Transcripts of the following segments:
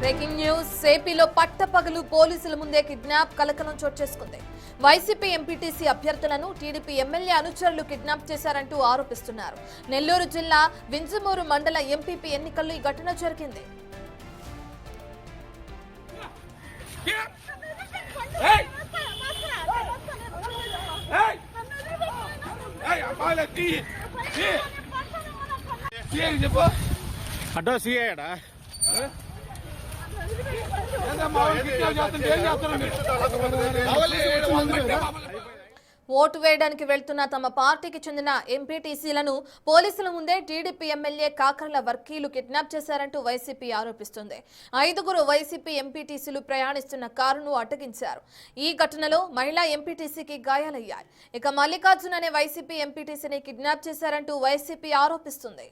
Breaking news. ఏపీలో పట్టపగలు పోలీసుల ముందే కిడ్నాప్ కలకలం చోటు చేసుకుంది. వైసీపీ ఎంపీటీసీ అభ్యర్థులను టీడీపీ ఎమ్మెల్యే అనుచరులు కిడ్నాప్ చేశారంటూ ఆరోపిస్తున్నారు. నెల్లూరు జిల్లా వింజమూరు మండల ఎంపీపీ ఎన్నికల్లో ఈ ఘటన జరిగింది. అడ్డా సీఏడా ఓటు వేయడానికి వెళ్తున్న తమ పార్టీకి చెందిన ఎంపీటీసీలను పోలీసుల ముందే టీడీపీ ఎమ్మెల్యే కాకర్ల వర్గీయులు కిడ్నాప్ చేశారంటూ వైసీపీ ఆరోపిస్తుంది. 5గురు వైసీపీ ఎంపీటీసీలు ప్రయాణిస్తున్న కారును అడ్డగించారు. ఈ ఘటనలో మహిళా ఎంపీటీసీకి గాయాలయ్యాయి. ఇక మల్లికార్జున్ అనే వైసీపీ ఎంపీటీసీని కిడ్నాప్ చేశారంటూ వైసీపీ ఆరోపిస్తుంది.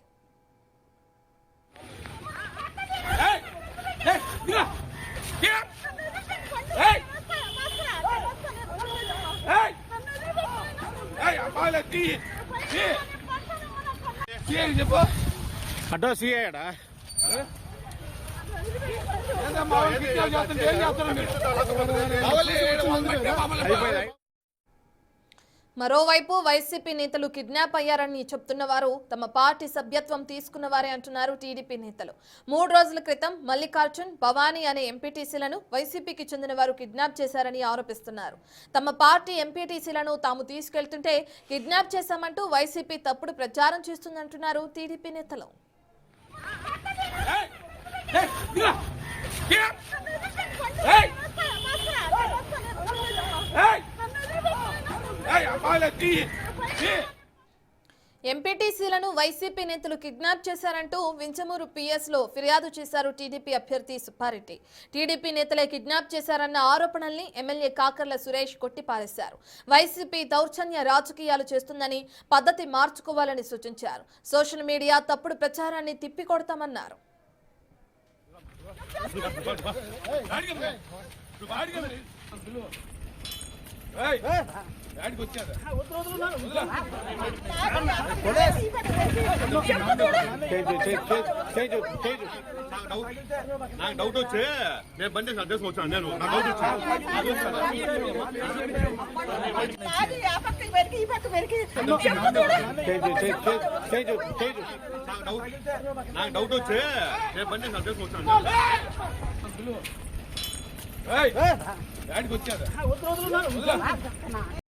అడ్డా సీఏడా మరోవైపు వైసీపీ నేతలు కిడ్నాప్ అయ్యారని చెప్తున్న వారు తమ పార్టీ సభ్యత్వం తీసుకున్నవారే అంటున్నారు టీడీపీ నేతలు. 3 రోజుల క్రితం మల్లికార్జున్, భవానీ అనే ఎంపీటీసీలను వైసీపీకి చెందిన వారు కిడ్నాప్ చేశారని ఆరోపిస్తున్నారు. తమ పార్టీ ఎంపీటీసీలను తాము తీసుకెళ్తుంటే కిడ్నాప్ చేశామంటూ వైసీపీ తప్పుడు ప్రచారం చేస్తుందంటున్నారు టీడీపీ నేతలు. ఎంపీటీసీలను వైసీపీ నేతలు కిడ్నాప్ చేశారంటూ వింజమూరు పిఎస్ లో ఫిర్యాదు చేశారు టీడీపీ అభ్యర్థి సుబ్బారెడ్డి. టీడీపీ నేతలే కిడ్నాప్ చేశారన్న ఆరోపణల్ని ఎమ్మెల్యే కాకర్ల సురేష్ కొట్టిపారేశారు. వైసీపీ దౌర్జన్య రాజకీయాలు చేస్తుందని పద్ధతి మార్చుకోవాలని సూచించారు. సోషల్ మీడియా తప్పుడు ప్రచారాన్ని తిప్పికొడతామన్నారు. నాకు డౌట్ వచ్చి నేను బండి అడ్రస్ వచ్చాను. నేను నాకు డౌట్ వచ్చి నేను బండి అడ్రస్ వచ్చాను. వచ్చాను